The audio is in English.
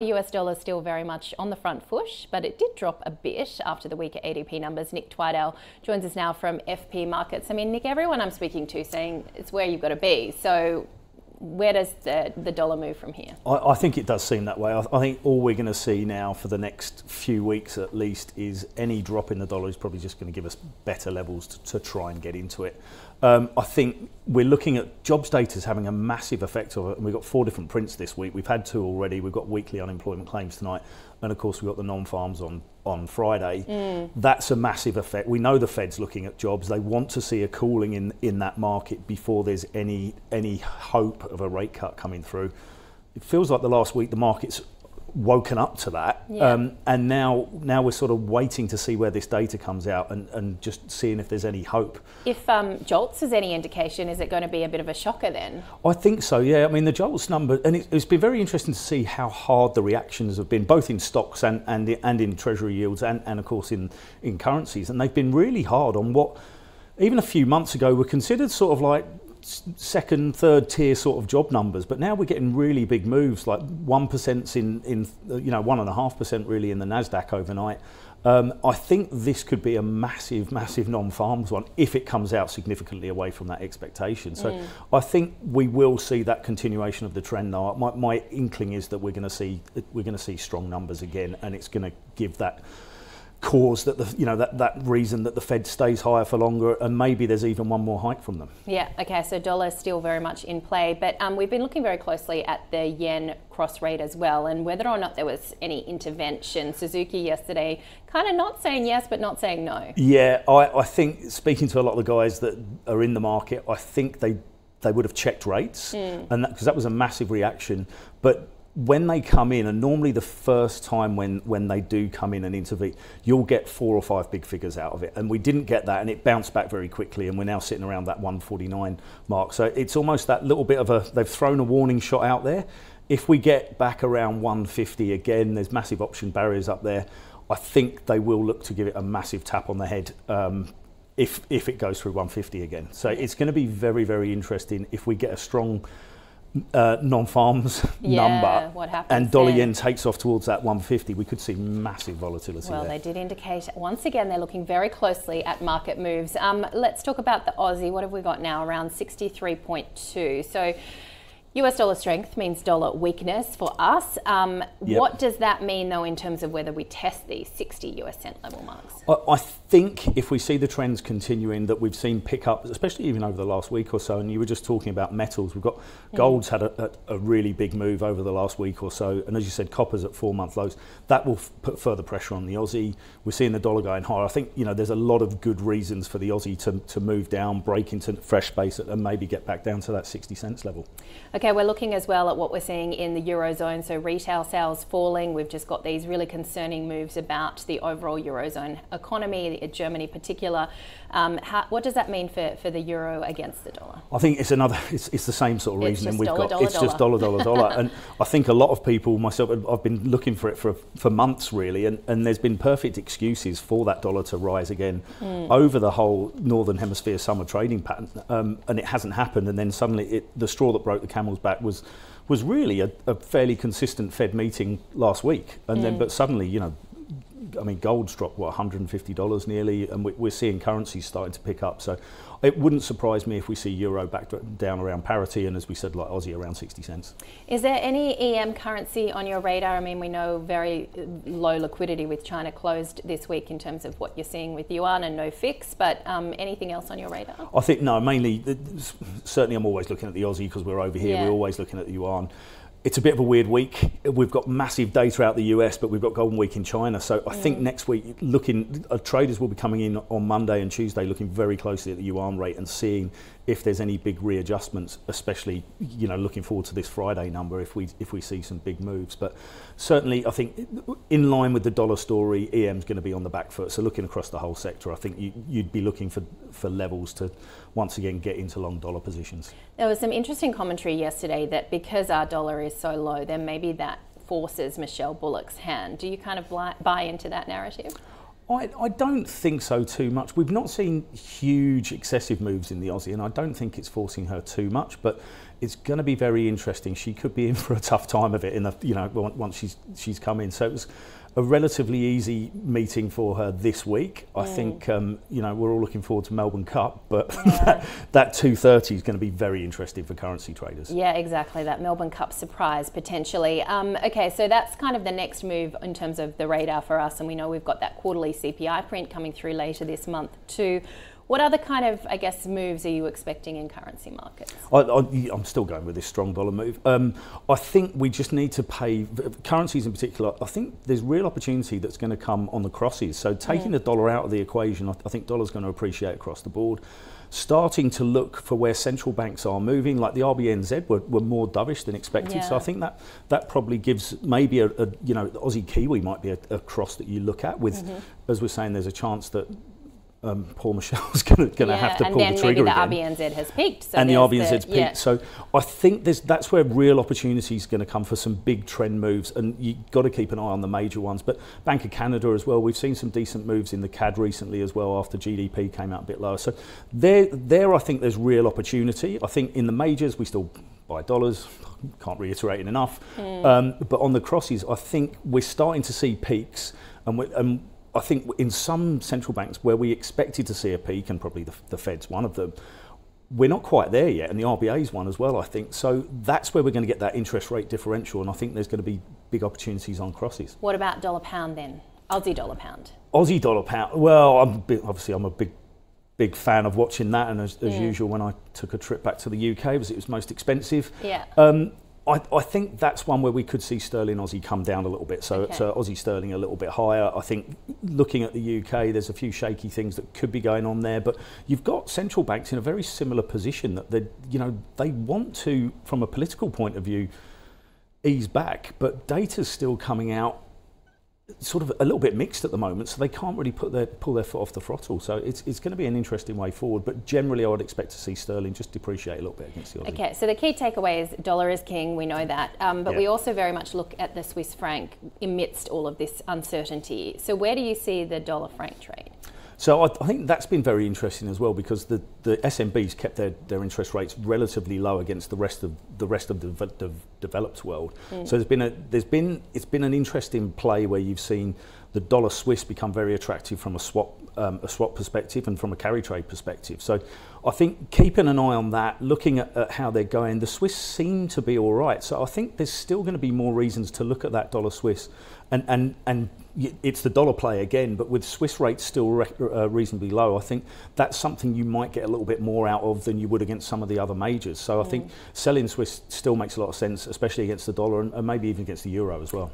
The US dollar is still very much on the front foot, but it did drop a bit after the weaker ADP numbers. Nick Twidale joins us now from FP Markets. I mean, Nick, everyone I'm speaking to saying it's where you've got to be. So where does the dollar move from here? I think it does seem that way. I think all we're going to see now for the next few weeks at least is any drop in the dollar is probably just going to give us better levels to try and get into it. I think we're looking at jobs data as having a massive effect of it, and we've got 4 different prints this week. We've had 2 already. We've got weekly unemployment claims tonight, and of course we've got the non-farms on Friday. That's a massive effect. We know the Fed's looking at jobs. They want to see a cooling in that market before there's any hope of a rate cut coming through. It feels like the last week the market's woken up to that, and now we're sort of waiting to see where this data comes out and just seeing if there's any hope. If JOLTS is any indication, is it going to be a bit of a shocker then? I think so, yeah. I mean, the JOLTS number, and it's been very interesting to see how hard the reactions have been, both in stocks and in treasury yields and of course in currencies, and they've been really hard on what even a few months ago were considered sort of like second, third tier sort of job numbers, but now we're getting really big moves, like 1% in 1.5% really in the Nasdaq overnight. I think this could be a massive non-farms one if it comes out significantly away from that expectation. So I think we will see that continuation of the trend now. My inkling is that we're going to see strong numbers again, and it's going to give that cause that that reason that the Fed stays higher for longer, and maybe there's even one more hike from them. Yeah, okay, so dollar still very much in play, but we've been looking very closely at the yen cross rate as well, and whether or not there was any intervention. Suzuki yesterday kind of not saying yes but not saying no. Yeah, I think, speaking to a lot of the guys that are in the market, I think they would have checked rates, and because that was a massive reaction. But when they come in, and normally the first time when they do come in and intervene, you'll get 4 or 5 big figures out of it. And we didn't get that, and it bounced back very quickly, and we're now sitting around that 149 mark. So it's almost that little bit of they've thrown a warning shot out there. If we get back around 150 again, there's massive option barriers up there. I think they will look to give it a massive tap on the head if it goes through 150 again. So it's going to be very, very interesting if we get a strong non-farms number, what happens and dollar yen takes off towards that 150, we could see massive volatility. Well, there. They did indicate once again they're looking very closely at market moves. Let's talk about the Aussie. What have we got now? Around 63.2. So US dollar strength means dollar weakness for us. What does that mean, though, in terms of whether we test these 60 US cent level marks? I think if we see the trends continuing that we've seen pick up, especially even over the last week or so, and you were just talking about metals, we've got gold's had a really big move over the last week or so, and as you said, copper's at 4-month lows. That will put further pressure on the Aussie. We're seeing the dollar going higher. I think there's a lot of good reasons for the Aussie to move down, break into fresh space, and maybe get back down to that 60 cents level. Okay, we're looking as well at what we're seeing in the Eurozone. So retail sales falling. We've just got these really concerning moves about the overall Eurozone economy, Germany in particular. What does that mean for the euro against the dollar? I think it's the same sort of reasoning we've got. It's just dollar. dollar. And I think a lot of people, myself, I've been looking for it for months really, and there's been perfect excuses for that dollar to rise again over the whole Northern Hemisphere summer trading pattern, and it hasn't happened. And then suddenly the straw that broke the camel's back was really a fairly consistent Fed meeting last week, and then but suddenly I mean, gold's dropped, what, $150 nearly, and we're seeing currencies starting to pick up. So it wouldn't surprise me if we see euro back down around parity, and as we said, like Aussie around 60 cents. Is there any EM currency on your radar? I mean, we know very low liquidity with China closed this week in terms of what you're seeing with yuan and no fix, but anything else on your radar? I think, no, mainly, certainly I'm always looking at the Aussie because we're over here. We're always looking at the yuan. It's a bit of a weird week. We've got massive data out the US, but we've got Golden Week in China. So I think next week, traders will be coming in on Monday and Tuesday, looking very closely at the yuan rate and seeing if there's any big readjustments, especially looking forward to this Friday number if we see some big moves. But certainly, I think in line with the dollar story, EM's going to be on the back foot. So looking across the whole sector, I think you'd be looking for levels to once again get into long dollar positions. There was some interesting commentary yesterday that because our dollar is so low, then maybe that forces Michelle Bullock's hand. Do you kind of buy into that narrative? I don't think so too much. We've not seen huge excessive moves in the Aussie, and I don't think it's forcing her too much, but it's going to be very interesting. She could be in for a tough time of it in the, you know, once she's come in. So it was a relatively easy meeting for her this week. I think you know, we're all looking forward to Melbourne Cup, but that 2:30 is going to be very interesting for currency traders. Yeah, exactly, that Melbourne Cup surprise potentially. Okay, so that's kind of the next move in terms of the radar for us, and we know we've got that quarterly CPI print coming through later this month too. What other kind of, I guess, moves are you expecting in currency markets? I'm still going with this strong dollar move. I think we just need to pay, currencies in particular, I think there's real opportunity that's going to come on the crosses. So taking the dollar out of the equation, I think dollar's going to appreciate across the board. Starting to look for where central banks are moving, like the RBNZ were more dovish than expected. So I think that probably gives maybe you know, the Aussie Kiwi might be a cross that you look at with, as we're saying, there's a chance that poor Michelle's going to have to pull the trigger again. And then maybe the RBNZ has peaked. So and the RBNZ's peaked. So I think that's where real opportunity is going to come for some big trend moves, and you've got to keep an eye on the major ones. But Bank of Canada as well, we've seen some decent moves in the CAD recently as well after GDP came out a bit lower. So there I think there's real opportunity. I think in the majors we still buy dollars, can't reiterate it enough. But on the crosses, I think we're starting to see peaks, and I think in some central banks where we expected to see a peak, and probably the Fed's one of them, we're not quite there yet, and the RBA's one as well, I think. So that's where we're going to get that interest rate differential, and I think there's going to be big opportunities. What about dollar pound then? Aussie dollar pound? Aussie dollar pound, well, obviously I'm a big fan of watching that, and as usual when I took a trip back to the UK, it was most expensive. Yeah. I think that's one where we could see sterling Aussie come down a little bit. So Aussie sterling a little bit higher. I think looking at the UK, there's a few shaky things that could be going on there. But you've got central banks in a very similar position that they want to, from a political point of view, ease back. But data's still coming out sort of a little bit mixed at the moment, so they can't really pull their foot off the throttle. So it's going to be an interesting way forward, but generally I would expect to see sterling just depreciate a little bit against the Aussie. Okay, so the key takeaway is dollar is king, we know that, but we also very much look at the Swiss franc amidst all of this uncertainty. So where do you see the dollar franc trade? So I think that's been very interesting as well, because the SMBs kept their interest rates relatively low against the rest of the developed world. So it's been an interesting play where you've seen the dollar Swiss become very attractive from a swap perspective and from a carry trade perspective. So I think keeping an eye on that, looking at how they're going, the Swiss seem to be all right. So I think there's still going to be more reasons to look at that dollar Swiss, and it's the dollar play again, but with Swiss rates still reasonably low, I think that's something you might get a little bit more out of than you would against some of the other majors. So I think selling Swiss still makes a lot of sense, especially against the dollar and maybe even against the euro as well.